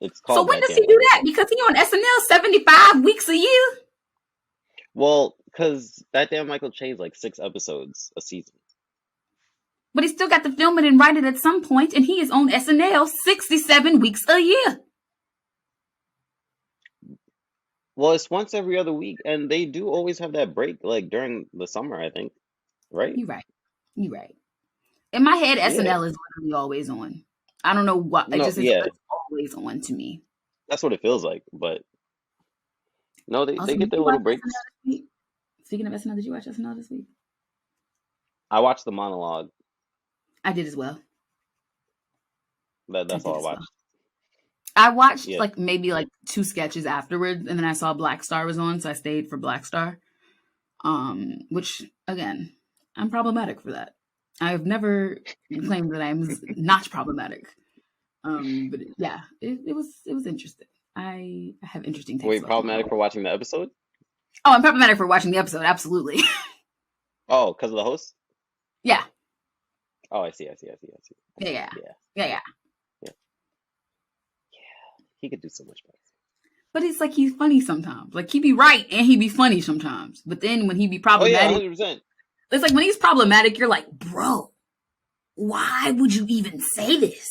It's So called when that does Dan he do Michael that? Show. Because he on SNL 75 weeks a year. Well, because that Dan Michael Che is like 6 episodes a season. But he still got to film it and write it at some point, and he is on SNL 67 weeks a year. Well, it's once every other week, and they do always have that break, like during the summer, I think, right? You're right. You're right. In my head, Yeah. SNL is literally always on. I don't know what. It No, just is yeah, it's always on to me. that's what it feels like. But no, they Also, get did their you little watch breaks. SNL this week? Speaking of SNL, did you watch SNL this week? I watched the monologue. I did as well. That's all I watched. Well. I watched Yeah. like maybe like 2 sketches afterwards, and then I saw Black Star was on, so I stayed for Black Star. Which again, I'm problematic for that. I've never claimed that I'm not problematic. But yeah, it was interesting. I have interesting takes. Wait, problematic for watching the episode? Oh, I'm problematic for watching the episode. Absolutely. Oh, because of the host? Yeah. Oh, I see. Yeah. He could do so much better. But it's like he's funny sometimes. Like he be right and he be funny sometimes. But then when he be problematic, 100%. It's like when he's problematic, you're like, bro, why would you even say this?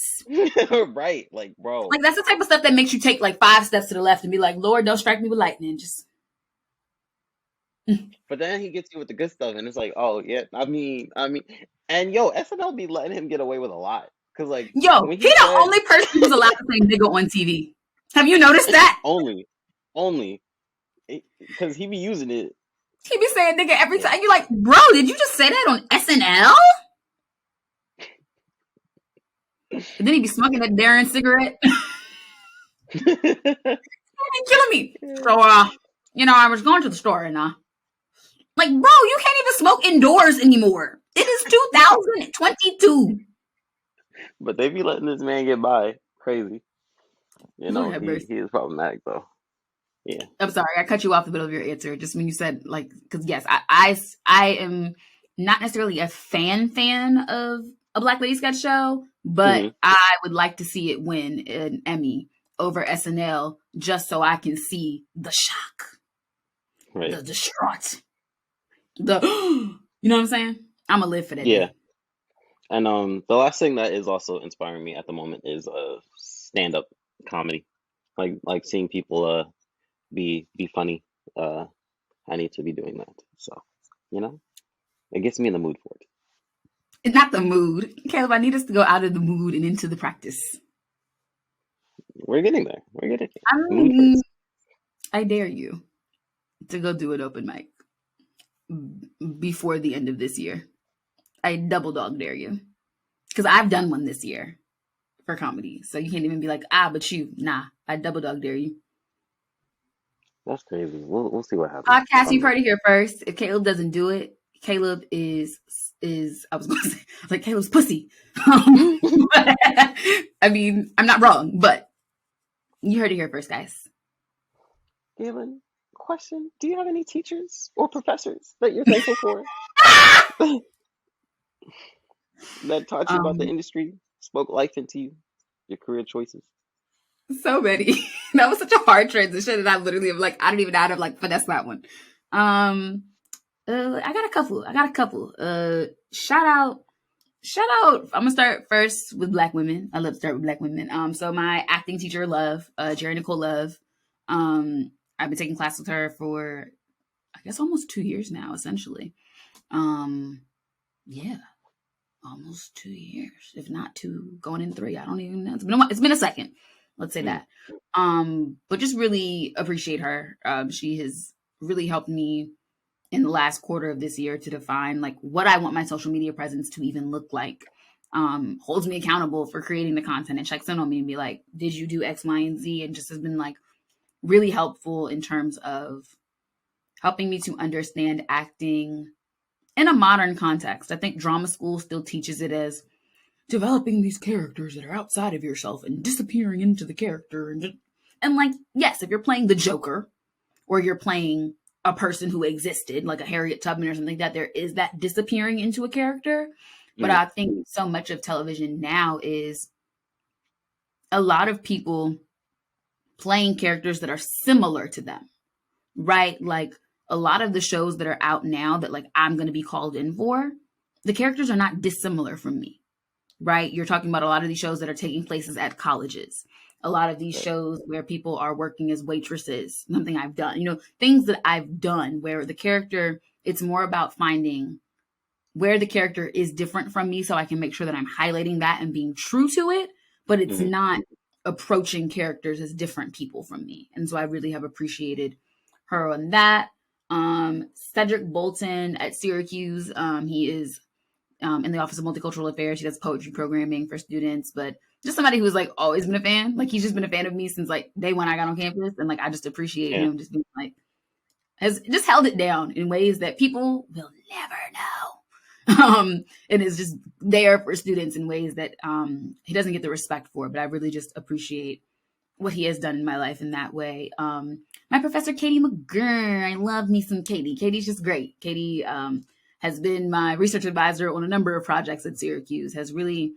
Right, like, bro. Like that's the type of stuff that makes you take like 5 steps to the left and be like, Lord, don't strike me with lightning. Just. But then he gets you with the good stuff, and it's like, oh yeah, I mean, and yo, SNL be letting him get away with a lot, cause like, yo, when he the only person who's allowed to say nigga on TV. Have you noticed that? only, cause he be using it. He be saying nigga every time. You're like, bro, did you just say that on SNL? And then he be smoking that Darren cigarette. He killing me. So, I was going to the store and, like, bro, you can't even smoke indoors anymore. It is 2022. But they be letting this man get by. Crazy. You know, he is problematic, though. Yeah. I'm sorry, I cut you off the middle of your answer. Just when you said, like, because, yes, I am not necessarily a fan of a Black Lady sketch show, but I would like to see it win an Emmy over SNL just so I can see the shock, the distraught, you know what I'm saying? I'm gonna live for that. Yeah. Day. And the last thing that is also inspiring me at the moment is stand-up comedy, like seeing people be funny. I need to be doing that. So, it gets me in the mood for it. It's not the mood, Caleb. I need us to go out of the mood and into the practice. We're getting there. I dare you to go do an open mic before the end of this year. I double dog dare you, because I've done one this year for comedy. So you can't even be like, but you, nah. I double dog dare you. That's crazy. We'll see what happens. Podcast, you've heard it here first. If Caleb doesn't do it, Caleb is I was going to say, like, Caleb's pussy. I mean, I'm not wrong, but you heard it here first, guys. Gaelyn, question: do you have any teachers or professors that you're thankful for that taught you about the industry, spoke life into you, your career choices? So many. That was such a hard transition, and I literally am like, I don't even know how to like finesse that one. I got a couple. Shout out. I'm gonna start first with Black women. I love to start with Black women. So my acting teacher, Love, Jerry Nicole Love. I've been taking class with her for, I guess, almost 2 years now, essentially. Yeah, almost 2 years, if not 2, going in 3. I don't even know. It's been a second. Let's say that. But just really appreciate her. She has really helped me in the last quarter of this year to define like what I want my social media presence to even look like. Holds me accountable for creating the content and checks in on me and be like, did you do X, Y, and Z? And just has been like really helpful in terms of helping me to understand acting in a modern context. I think drama school still teaches it as developing these characters that are outside of yourself and disappearing into the character. And like, yes, if you're playing the Joker or you're playing a person who existed, like a Harriet Tubman or something like that, there is that disappearing into a character. But I think so much of television now is a lot of people playing characters that are similar to them, right? Like a lot of the shows that are out now that like I'm going to be called in for, the characters are not dissimilar from me, right? You're talking about a lot of these shows that are taking places at colleges. A lot of these shows where people are working as waitresses, something I've done, things that I've done where the character, it's more about finding where the character is different from me so I can make sure that I'm highlighting that and being true to it, but it's not approaching characters as different people from me. And so I really have appreciated her on that. Cedric Bolton at Syracuse, he is in the Office of Multicultural Affairs. He does poetry programming for students, but just somebody who's like always been a fan. Like he's just been a fan of me since like day one I got on campus. And like, I just appreciate him just being like, has just held it down in ways that people will never know. And is just there for students in ways that he doesn't get the respect for, but I really just appreciate what he has done in my life in that way. My professor, Katie McGurn, I love me some Katie. Katie's just great. Katie has been my research advisor on a number of projects at Syracuse, has really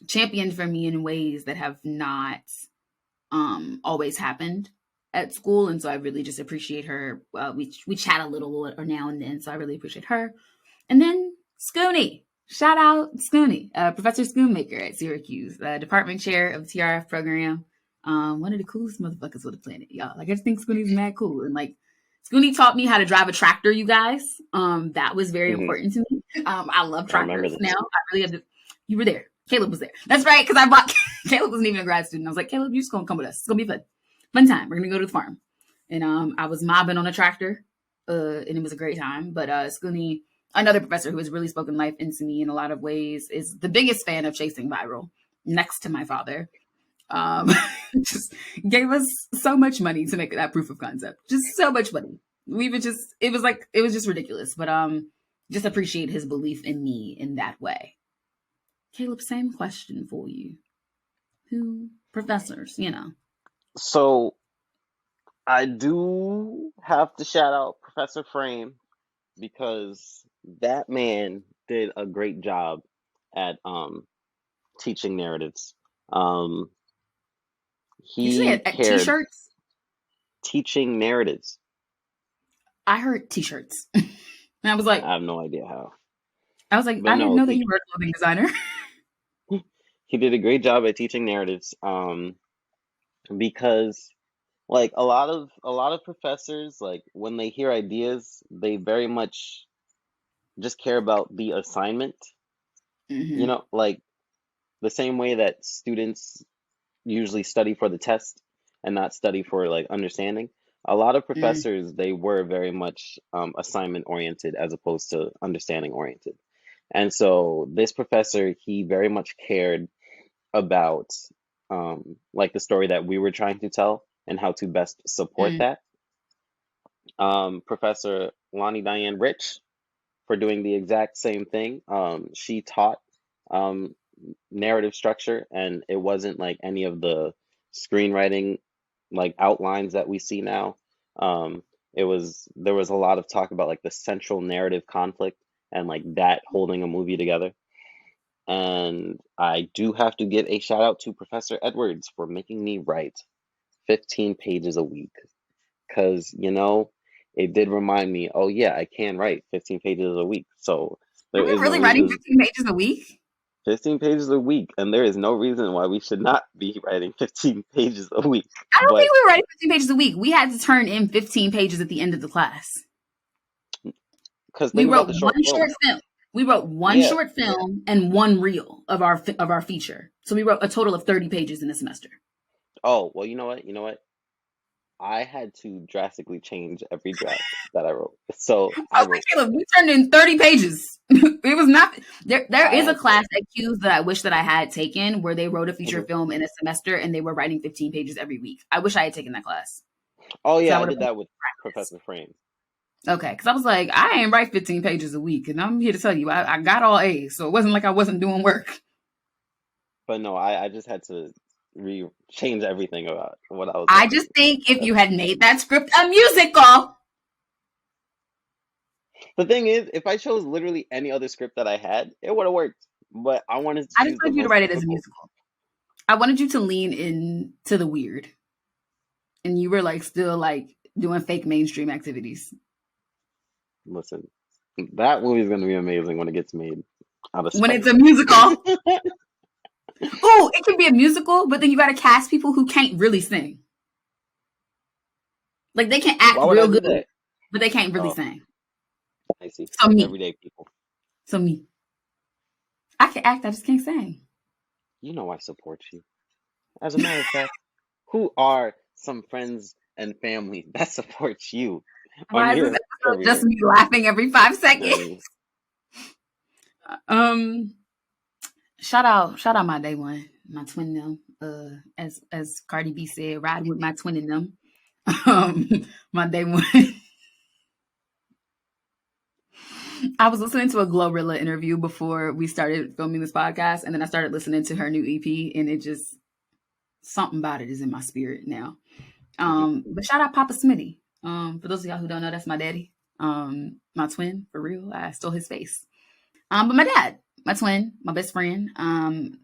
championed for me in ways that have not always happened at school. And so I really just appreciate her. We chat a little or now and then, so I really appreciate her. And then Scooney, shout out Scooney, Professor Schoonmaker at Syracuse, department chair of the TRF program. One of the coolest motherfuckers on the planet, y'all. Like I just think Scooney's mad cool. And like Scooney taught me how to drive a tractor, you guys. That was very important to me. I love tractors now. I really have to, you were there. Caleb was there. That's right, because I brought Caleb wasn't even a grad student. I was like, Caleb, you're just gonna come with us. It's gonna be fun. Fun time. We're gonna go to the farm. And I was mobbing on a tractor. And it was a great time. But Scooney, another professor who has really spoken life into me in a lot of ways, is the biggest fan of Chasing Viral, next to my father. Just gave us so much money to make that proof of concept. Just so much money. It was just ridiculous. But just appreciate his belief in me in that way. Caleb, same question for you. Who professors, So I do have to shout out Professor Frame because that man did a great job at teaching narratives. You He said at cared t-shirts? teaching narratives. I heard t-shirts. And I was like, I have no idea how. I was like, But I didn't no, know that you were a clothing designer. he did a great job at teaching narratives. Because like a lot of professors, like when they hear ideas, they very much just care about the assignment. Like the same way that students usually study for the test and not study for like understanding. A lot of professors, they were very much assignment oriented as opposed to understanding oriented. And so this professor, he very much cared about like the story that we were trying to tell and how to best support that. Professor Lonnie Diane Rich for doing the exact same thing. She taught narrative structure, and it wasn't like any of the screenwriting like outlines that we see now. There was a lot of talk about like the central narrative conflict and like that holding a movie together. And I do have to give a shout out to Professor Edwards for making me write 15 pages a week. Because, it did remind me, oh yeah, I can write 15 pages a week. So Are we really writing 15 pages a week? 15 pages a week, and there is no reason why we should not be writing 15 pages a week. I don't think we were writing 15 pages a week. We had to turn in 15 pages at the end of the class. Because we wrote one short film. We wrote one short film and one reel of our feature. So we wrote a total of 30 pages in a semester. Oh, well, you know what? I had to drastically change every draft that I wrote. So Caleb, we turned in 30 pages. It was not there. There is a class at Q's that I wish that I had taken where they wrote a feature film in a semester and they were writing 15 pages every week. I wish I had taken that class. Oh yeah, I did that with Professor Frame. Okay, because I was like, I ain't write 15 pages a week, and I'm here to tell you, I got all A's, so it wasn't like I wasn't doing work. But no, I just had to change everything about what I was I writing. just think if you had made that script a musical. The thing is, if I chose literally any other script that I had, it would have worked. But I wanted to I just choose the wanted you to most write it as a difficult. musical. I wanted you to lean into the weird. And you were like still like doing fake mainstream activities. Listen, that movie is going to be amazing when it gets made out of When spite. it's a musical. Oh, it can be a musical, but then you got to cast people who can't really sing. Like they can act Why would I real do good, that? but they can't really Oh, sing. I see. So me. Everyday people. So me. I can act, I just can't sing. You know I support you. As a matter of fact, who are some friends and family that support you on Why is this your episode just career me laughing every 5 seconds? journey? Shout out my day one, my twin them. As Cardi B said, riding with my twin in them. My day one. I was listening to a Glorilla interview before we started filming this podcast, and then I started listening to her new EP, and it just something about it is in my spirit now. But shout out Papa Smitty. For those of y'all who don't know, that's my daddy. My twin, for real. I stole his face. But my dad, my twin, my best friend,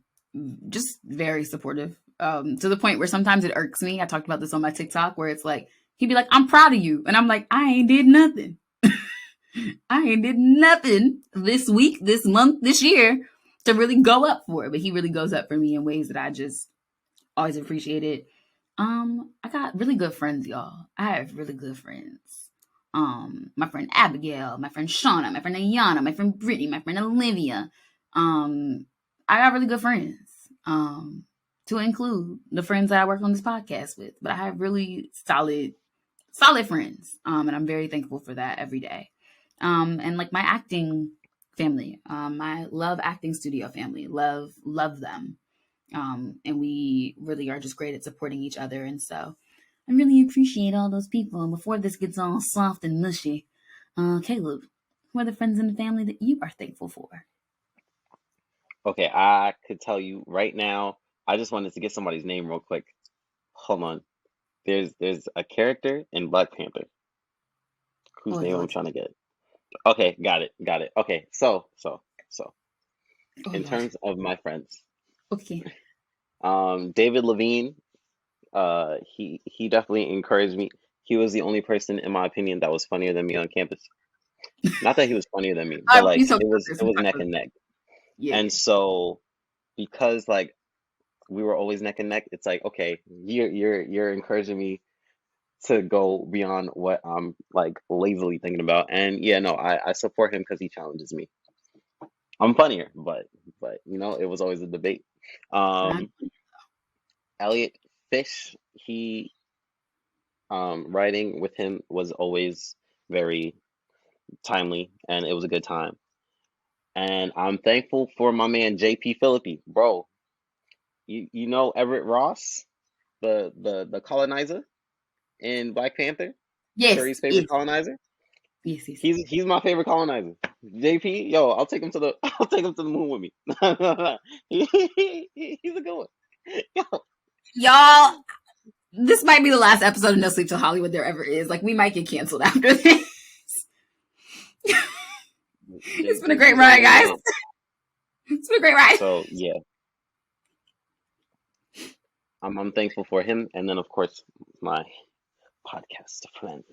just very supportive. To the point where sometimes it irks me. I talked about this on my TikTok, where it's like he'd be like, "I'm proud of you," and I'm like, "I ain't did nothing. I ain't did nothing this week, this month, this year to really go up for it." But he really goes up for me in ways that I just always appreciated. I got really good friends, y'all. I have really good friends. My friend Abigail, my friend Shauna, my friend Ayana, my friend Brittany, my friend Olivia. I got really good friends. To include the friends that I work on this podcast with. But I have really solid friends. And I'm very thankful for that every day. And like my acting family, my Love Acting Studio family, love them. And we really are just great at supporting each other. And so I really appreciate all those people. And before this gets all soft and mushy, Caleb, who are the friends in the family that you are thankful for? Okay, I could tell you right now. I just wanted to get somebody's name real quick. Hold on. There's a character in Black Panther whose Oh, name I'm Lord. trying to get. Okay, got it. Okay, so Oh, in Lord. terms of my friends, Okay. David Levine, he definitely encouraged me. He was the only person, in my opinion, that was funnier than me on campus. Not that he was funnier than me, but like it was neck and neck. Yeah. And so because like we were always neck and neck, it's like, okay, you're encouraging me to go beyond what I'm like lazily thinking about. And yeah, no, I support him because he challenges me. I'm funnier, but you know, it was always a debate. Elliot Fish, he writing with him was always very timely and it was a good time. And I'm thankful for my man JP Philippi. Bro, you know Everett Ross, the colonizer in Black Panther? Yes. Shuri's favorite colonizer? Yes. He's my favorite colonizer. JP, yo, I'll take him to the I'll take him to the moon with me. He's a good one. Yo. Y'all, this might be the last episode of No Sleep Till Hollywood there ever is. Like, we might get canceled after this. It's been a great ride, guys. It's been a great ride. So yeah, I'm thankful for him, and then of course my podcast friends.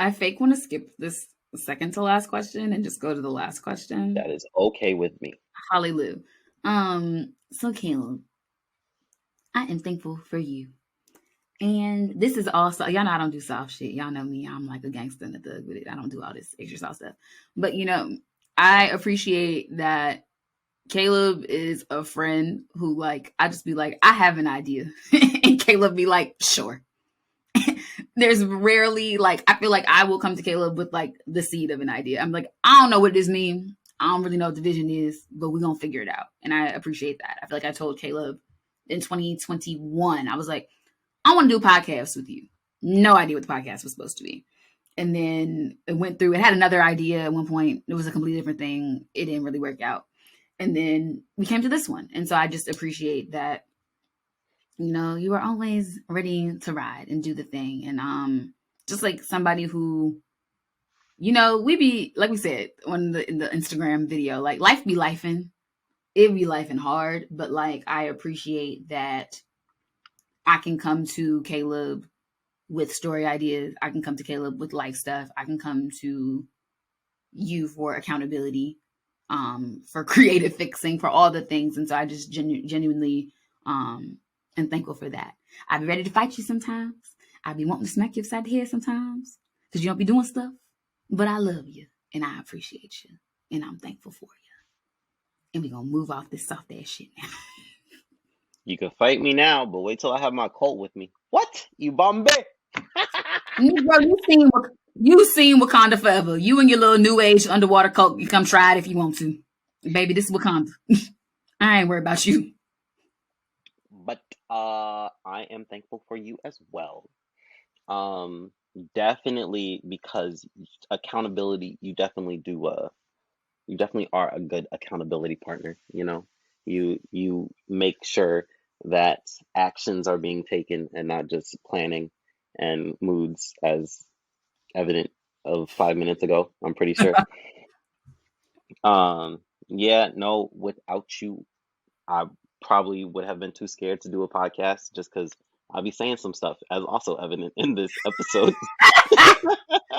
I fake want to skip this second to last question and just go to the last question. That is okay with me. Hallelujah. So Caleb, I am thankful for you. And this is also, y'all know I don't do soft shit. Y'all know me. I'm like a gangster and a thug with it. I don't do all this extra soft stuff. But, you know, I appreciate that Caleb is a friend who, like, I just be like, I have an idea. And Caleb be like, sure. There's rarely, like, I feel like I will come to Caleb with, like, the seed of an idea. I'm like, I don't know what this means. I don't really know what the vision is, but we're going to figure it out. And I appreciate that. I feel like I told Caleb in 2021, I was like, I want to do a podcast with you. No idea what the podcast was supposed to be. And then it had another idea at one point. It was a completely different thing. It didn't really work out. And then we came to this one. And so I just appreciate that, you are always ready to ride and do the thing. And just like somebody who, we be, like we said in the Instagram video, like life be lifing. It be lifing hard. But like, I appreciate that I can come to Caleb with story ideas. I can come to Caleb with life stuff. I can come to you for accountability, for creative fixing, for all the things. And so I just genuinely am thankful for that. I'd be ready to fight you sometimes. I'd be wanting to smack you upside the head sometimes because you don't be doing stuff. But I love you and I appreciate you and I'm thankful for you. And we're going to move off this soft ass shit now. You can fight me now, but wait till I have my Colt with me. What? You Bombay? Bro, you seen Wakanda Forever. You and your little new age underwater cult. You come try it if you want to. Baby, this is Wakanda. I ain't worried about you. But I am thankful for you as well. Definitely because accountability, you definitely are a good accountability partner, You make sure that actions are being taken and not just planning and moods as evident of 5 minutes ago, I'm pretty sure. Yeah, no, without you, I probably would have been too scared to do a podcast just because I'll be saying some stuff as also evident in this episode.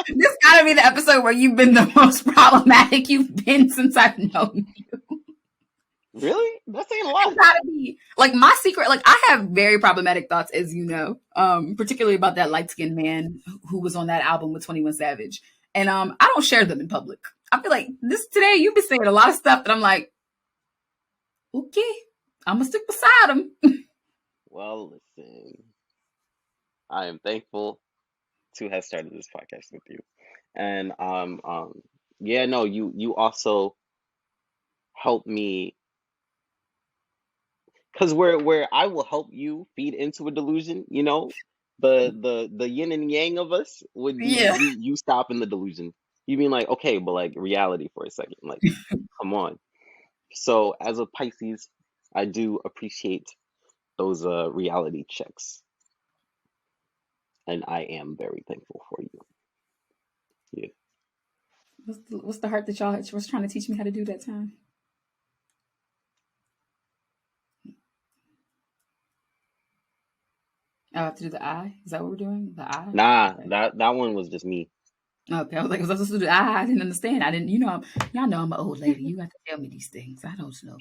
This gotta be the episode where you've been the most problematic you've been since I've known you. Really? That's saying a lot. It's gotta be like my secret. Like I have very problematic thoughts, as you know, particularly about that light-skinned man who was on that album with 21 Savage, and I don't share them in public. I feel like today you've been saying a lot of stuff that I'm like, okay, I'm gonna stick beside him. Well, listen, I am thankful to have started this podcast with you, and yeah, no, you also help me. Because where I will help you feed into a delusion, the yin and yang of us would be Yeah. you stopping the delusion. You being like, okay, but like reality for a second, like, come on. So as a Pisces, I do appreciate those reality checks, and I am very thankful for you. Yeah. What's the heart that y'all was trying to teach me how to do that time? Oh, I have to do the eye? Is that what we're doing? The eye? Nah, Okay. that one was just me. Okay, I was like, was I supposed to do the eye? I didn't understand. I didn't, y'all know I'm an old lady. You have to tell me these things. I don't know.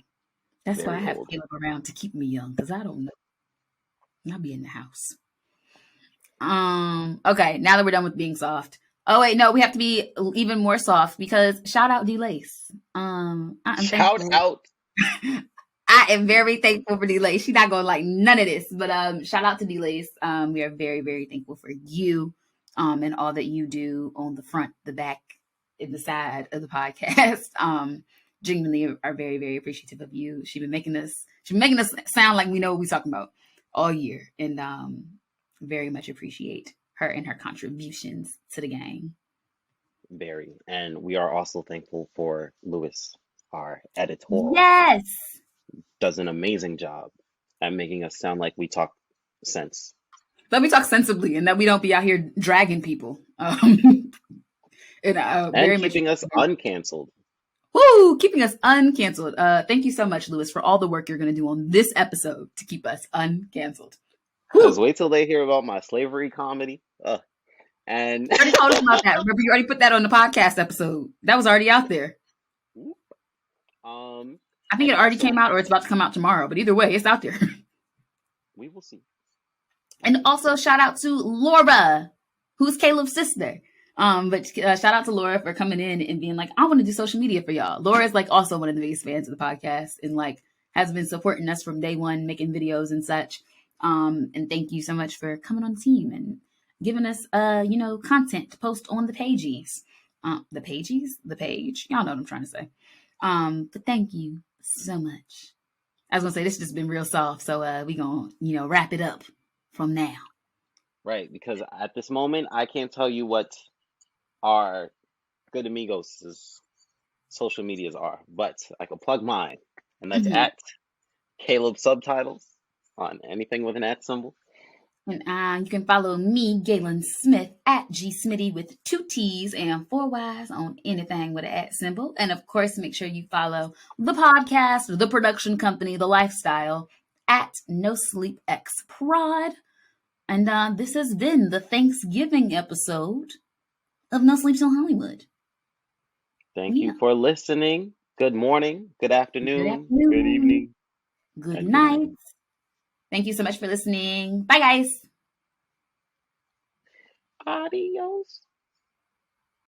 That's why I Very have old. Caleb around to keep me young, because I don't know. I'll be in the house. Okay, now that we're done with being soft. Oh wait, no, we have to be even more soft because shout out D-Lace. Shout out. I am very thankful for D-Lace. She's not gonna like none of this, but shout out to D-Lace. We are very, very thankful for you, and all that you do on the front, the back, and the side of the podcast. Genuinely are very, very appreciative of you. She's been making us sound like we know what we're talking about all year, and very much appreciate her and her contributions to the gang. Very, and we are also thankful for Lewis, our editor. Yes. Does an amazing job at making us sound like we talk sense. Let me talk sensibly and that we don't be out here dragging people. And very keeping us uncanceled. Woo! Keeping us uncanceled. Thank you so much, Lewis, for all the work you're going to do on this episode to keep us uncanceled. Because wait till they hear about my slavery comedy. And you already told us about that. Remember, you already put that on the podcast episode. That was already out there. I think it already came out or it's about to come out tomorrow. But either way, it's out there. We will see. And also shout out to Laura, who's Caleb's sister. But shout out to Laura for coming in and being like, I want to do social media for y'all. Laura's like also one of the biggest fans of the podcast and like has been supporting us from day one, making videos and such. And thank you so much for coming on the team and giving us, content to post on the pages. The page. Y'all know what I'm trying to say. But thank you so much. I was gonna say this has just been real soft, so we gonna wrap it up from now. Right, because at this moment, I can't tell you what our good amigos' social medias are, but I can plug mine, and that's Mhm. at Caleb Subtitles on anything with an at symbol. And you can follow me, Gaelyn Smith, at G Smitty with 2 T's and 4 Y's on anything with an at symbol. And of course, make sure you follow the podcast, the production company, the lifestyle at No Sleep X Prod. And this has been the Thanksgiving episode of No Sleep Till Hollywood. Thank you Yeah. for listening. Good morning, good Good afternoon, good afternoon. evening, Good and good night. night. Thank you so much for listening. Bye, guys. Adios.